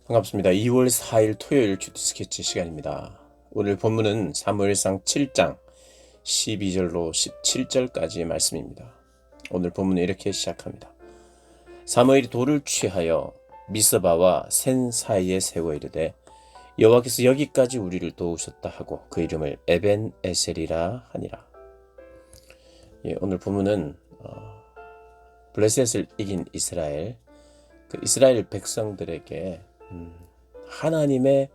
반갑습니다. 2월 4일 토요일 주티 스케치 시간입니다. 오늘 본문은 사무엘상 7장 12절로 17절까지의 말씀입니다. 오늘 본문은 이렇게 시작합니다. 사무엘이 돌을 취하여 미스바와 센 사이에 세워 이르되 여호와께서 여기까지 우리를 도우셨다 하고 그 이름을 에벤 에셀이라 하니라. 오늘 본문은 블레셋을 이긴 이스라엘, 그 이스라엘 백성들에게 하나님의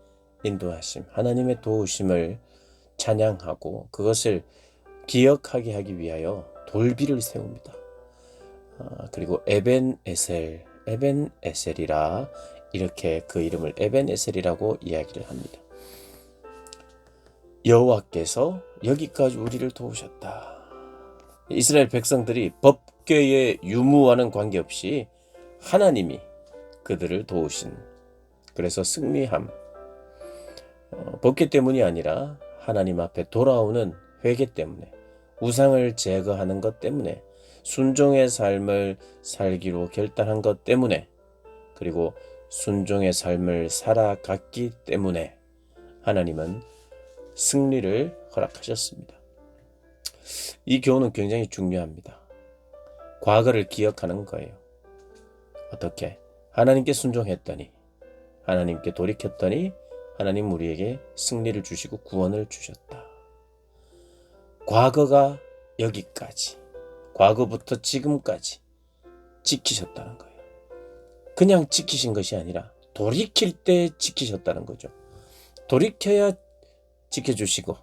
인도하심, 하나님의 도우심을 찬양하고 그것을 기억하게 하기 위하여 돌비를 세웁니다. 그리고 에벤에셀이라 이렇게 그 이름을 에벤에셀이라고 이야기를 합니다. 여호와께서 여기까지 우리를 도우셨다. 이스라엘 백성들이 법궤의 유무와는 관계없이 하나님이 그들을 도우신, 그래서 승리함, 법궤 때문이 아니라 하나님 앞에 돌아오는 회개 때문에, 우상을 제거하는 것 때문에, 순종의 삶을 살기로 결단한 것 때문에, 그리고 순종의 삶을 살아갔기 때문에 하나님은 승리를 허락하셨습니다. 이 교훈은 굉장히 중요합니다. 과거를 기억하는 거예요. 어떻게? 하나님께 순종했더니, 하나님께 돌이켰더니 하나님 우리에게 승리를 주시고 구원을 주셨다. 과거가 여기까지, 과거부터 지금까지 지키셨다는 거예요. 그냥 지키신 것이 아니라 돌이킬 때 지키셨다는 거죠. 돌이켜야 지켜주시고,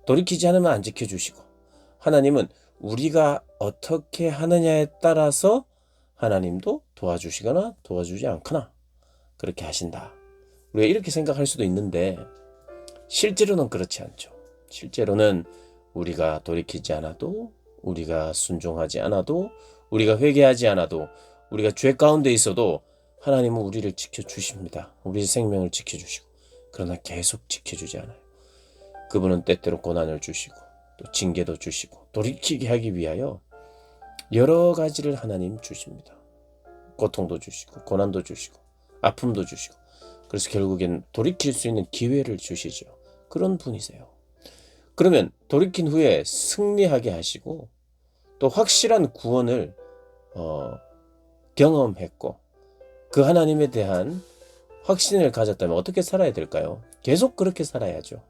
돌이키지 않으면 안 지켜주시고, 하나님은 우리가 어떻게 하느냐에 따라서 하나님도 도와주시거나 도와주지 않거나 그렇게 하신다. 우리가 이렇게 생각할 수도 있는데 실제로는 그렇지 않죠. 실제로는 우리가 돌이키지 않아도, 우리가 순종하지 않아도, 우리가 회개하지 않아도, 우리가 죄 가운데 있어도 하나님은 우리를 지켜주십니다. 우리의 생명을 지켜주시고, 그러나 계속 지켜주지 않아요. 그분은 때때로 고난을 주시고 또 징계도 주시고 돌이키게 하기 위하여 여러 가지를 하나님 주십니다. 고통도 주시고 고난도 주시고 아픔도 주시고, 그래서 결국엔 돌이킬 수 있는 기회를 주시죠. 그런 분이세요. 그러면 돌이킨 후에 승리하게 하시고 또 확실한 구원을 경험했고 그 하나님에 대한 확신을 가졌다면 어떻게 살아야 될까요? 계속 그렇게 살아야죠.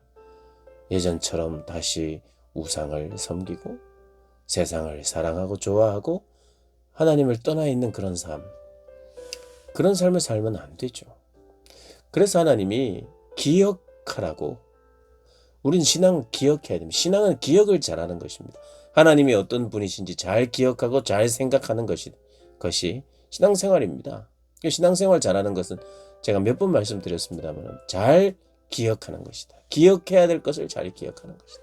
예전처럼 다시 우상을 섬기고 세상을 사랑하고 좋아하고 하나님을 떠나 있는 그런 삶, 그런 삶을 살면 안 되죠. 그래서 하나님이 기억하라고, 우린 신앙 기억해야 됩니다. 신앙은 기억을 잘하는 것입니다. 하나님이 어떤 분이신지 잘 기억하고 잘 생각하는 것이 신앙생활입니다. 신앙생활 잘하는 것은 제가 몇 번 말씀드렸습니다만 잘 기억하는 것이다. 기억해야 될 것을 잘 기억하는 것이다.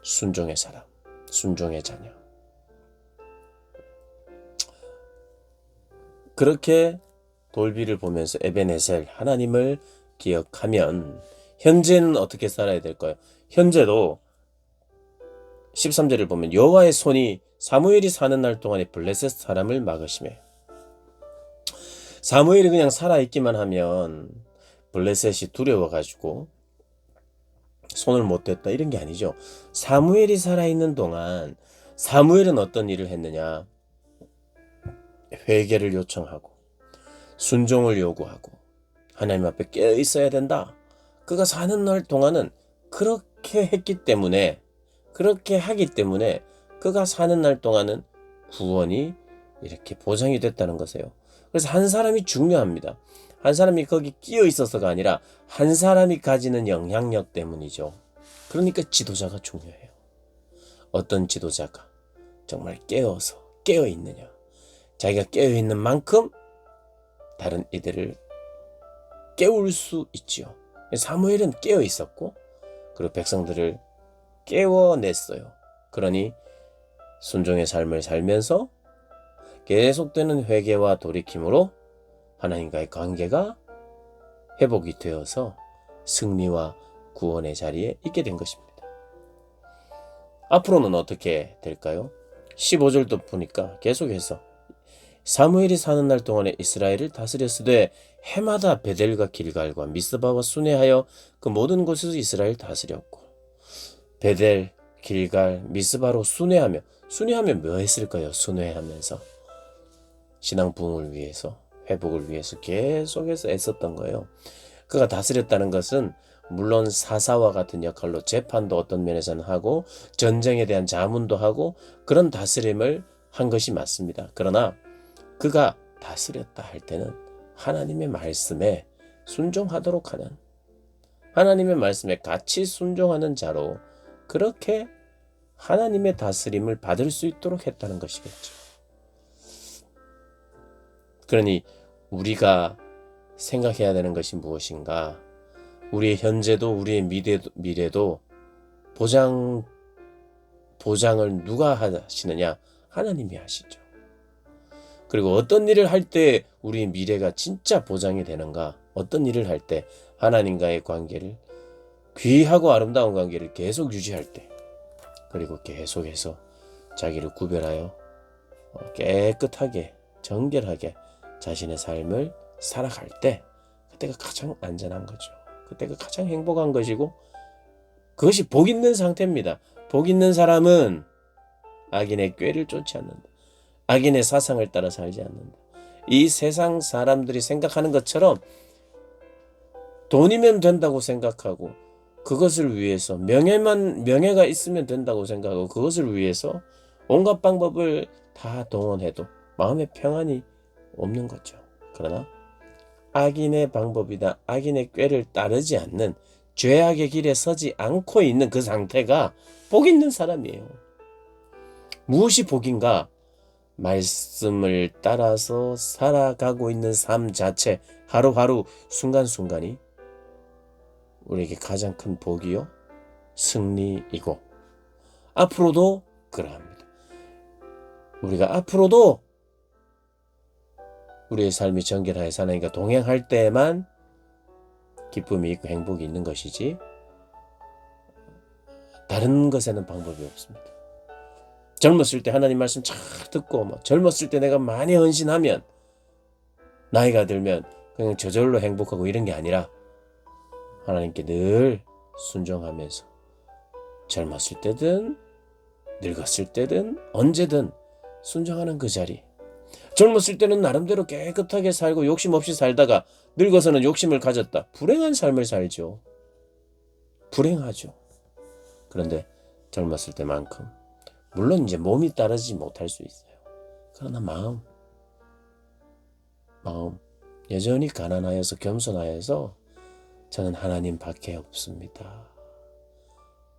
순종의 사람, 순종의 자녀. 그렇게 돌비를 보면서 에벤에셀, 하나님을 기억하면 현재는 어떻게 살아야 될까요? 현재도 13절을 보면 여호와의 손이 사무엘이 사는 날 동안에 블레셋 사람을 막으시매. 사무엘이 그냥 살아있기만 하면 블레셋이 두려워가지고 손을 못 댔다 이런 게 아니죠. 사무엘이 살아있는 동안 사무엘은 어떤 일을 했느냐? 회개를 요청하고 순종을 요구하고 하나님 앞에 깨어 있어야 된다. 그가 사는 날 동안은 그렇게 했기 때문에, 그렇게 하기 때문에 그가 사는 날 동안은 구원이 이렇게 보장이 됐다는 것이에요. 그래서 한 사람이 중요합니다. 한 사람이 거기 끼어 있어서가 아니라 한 사람이 가지는 영향력 때문이죠. 그러니까 지도자가 중요해요. 어떤 지도자가 정말 깨어 있느냐. 자기가 깨어 있는 만큼 다른 이들을 깨울 수 있지요. 사무엘은 깨어 있었고 그리고 백성들을 깨워냈어요. 그러니 순종의 삶을 살면서 계속되는 회개와 돌이킴으로 하나님과의 관계가 회복이 되어서 승리와 구원의 자리에 있게 된 것입니다. 앞으로는 어떻게 될까요? 15절도 보니까 계속해서 사무엘이 사는 날 동안에 이스라엘을 다스렸으되 해마다 베델과 길갈과 미스바와 순회하여 그 모든 곳에서 이스라엘 다스렸고, 베델, 길갈, 미스바로 순회하며 뭐 했을까요? 순회하면서 신앙 부흥을 위해서, 회복을 위해서 계속해서 애썼던 거예요. 그가 다스렸다는 것은 물론 사사와 같은 역할로 재판도 어떤 면에서는 하고 전쟁에 대한 자문도 하고 그런 다스림을 한 것이 맞습니다. 그러나 그가 다스렸다 할 때는 하나님의 말씀에 순종하도록 하는, 하나님의 말씀에 같이 순종하는 자로 그렇게 하나님의 다스림을 받을 수 있도록 했다는 것이겠죠. 그러니 우리가 생각해야 되는 것이 무엇인가? 우리의 현재도 우리의 미래도 보장을 누가 하시느냐? 하나님이 하시죠. 그리고 어떤 일을 할 때 우리의 미래가 진짜 보장이 되는가? 어떤 일을 할 때 하나님과의 관계를, 귀하고 아름다운 관계를 계속 유지할 때, 그리고 계속해서 자기를 구별하여 깨끗하게 정결하게 자신의 삶을 살아갈 때, 그때가 가장 안전한 거죠. 그때가 가장 행복한 것이고 그것이 복 있는 상태입니다. 복 있는 사람은 악인의 꾀를 쫓지 않는다. 악인의 사상을 따라 살지 않는다. 이 세상 사람들이 생각하는 것처럼 돈이면 된다고 생각하고 그것을 위해서 명예가 있으면 된다고 생각하고 그것을 위해서 온갖 방법을 다 동원해도 마음의 평안이 없는 거죠. 그러나 악인의 방법이다, 악인의 꾀를 따르지 않는, 죄악의 길에 서지 않고 있는 그 상태가 복 있는 사람이에요. 무엇이 복인가? 말씀을 따라서 살아가고 있는 삶 자체, 하루하루 순간순간이 우리에게 가장 큰 복이요 승리이고, 앞으로도 그러합니다. 우리가 앞으로도 우리의 삶이 정결하여 하나님과 동행할 때에만 기쁨이 있고 행복이 있는 것이지 다른 것에는 방법이 없습니다. 젊었을 때 하나님 말씀 잘 듣고 젊었을 때 내가 많이 헌신하면 나이가 들면 그냥 저절로 행복하고 이런 게 아니라 하나님께 늘 순종하면서 젊었을 때든 늙었을 때든 언제든 순종하는 그 자리. 젊었을 때는 나름대로 깨끗하게 살고 욕심 없이 살다가 늙어서는 욕심을 가졌다. 불행한 삶을 살죠. 불행하죠. 그런데 젊었을 때만큼 물론 이제 몸이 따르지 못할 수 있어요. 그러나 마음 여전히 가난하여서 겸손하여서 저는 하나님 밖에 없습니다.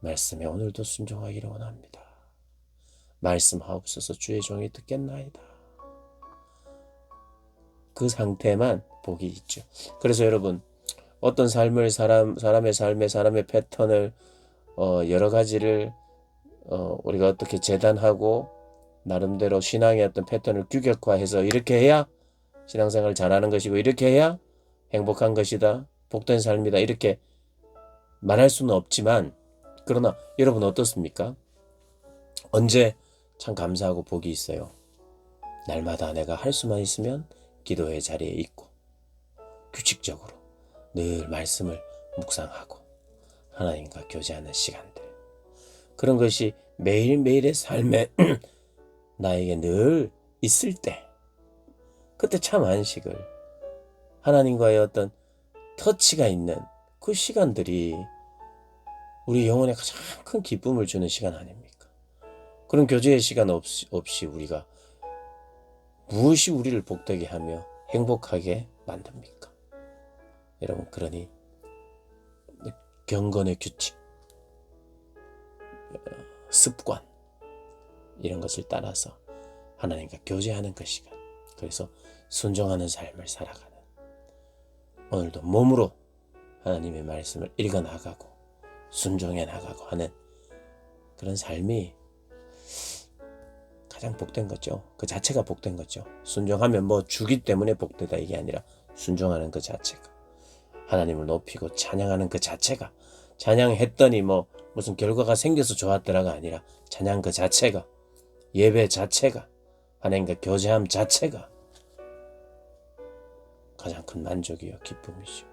말씀에 오늘도 순종하기를 원합니다. 말씀하옵소서 주의 종이 듣겠나이다. 그 상태만 복이 있죠. 그래서 여러분 어떤 삶을 사람의 삶에 사람의 패턴을 여러 가지를 우리가 어떻게 재단하고 나름대로 신앙의 어떤 패턴을 규격화해서 이렇게 해야 신앙생활을 잘하는 것이고 이렇게 해야 행복한 것이다, 복된 삶이다 이렇게 말할 수는 없지만, 그러나 여러분 어떻습니까? 언제 참 감사하고 복이 있어요. 날마다 내가 할 수만 있으면 기도의 자리에 있고 규칙적으로 늘 말씀을 묵상하고 하나님과 교제하는 시간들, 그런 것이 매일매일의 삶에 나에게 늘 있을 때, 그때 참 안식을, 하나님과의 어떤 터치가 있는 그 시간들이 우리 영혼에 가장 큰 기쁨을 주는 시간 아닙니까? 그런 교제의 시간 없이 우리가 무엇이 우리를 복되게 하며 행복하게 만듭니까? 여러분, 그러니 경건의 규칙, 습관 이런 것을 따라서 하나님과 교제하는 그 시간, 그래서 순종하는 삶을 살아가는, 오늘도 몸으로 하나님의 말씀을 읽어나가고 순종해 나가고 하는 그런 삶이 가장 복된 거죠. 그 자체가 복된 거죠. 순종하면 뭐 주기 때문에 복되다 이게 아니라 순종하는 그 자체가, 하나님을 높이고 찬양하는 그 자체가, 찬양했더니 뭐 무슨 결과가 생겨서 좋았더라가 아니라 찬양 그 자체가, 예배 자체가, 하나님과 교제함 자체가 가장 큰 만족이요 기쁨이죠.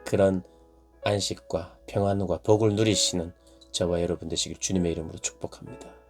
그런 안식과 평안과 복을 누리시는 저와 여러분 되시길 주님의 이름으로 축복합니다.